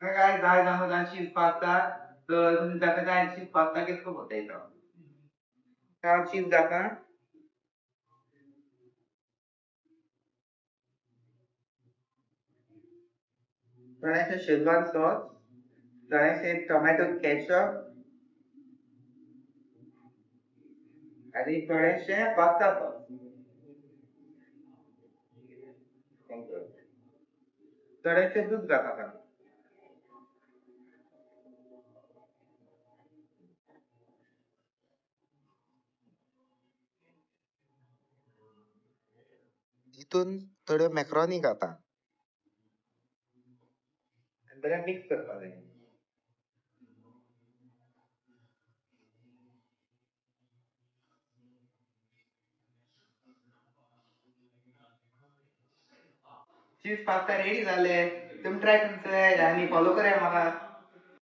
काय जाय जाणार चीज पास्ता तर तुम्ही जाता काय चीज पास्ता किसको बोलते इथं काय चीज जाता थोडेसे शेजवान सॉस थोडेसे टोमॅटो केचप आणि थोडेसे पास्ता सॉस थोडेसे दूध जाता का तिथून थोडं मॅक्रोनी घाता बरं मिक्स करपा जाय चीज पास्ता रेडी झाले तुम्ही ट्राय करताय आणि फॉलो करा मला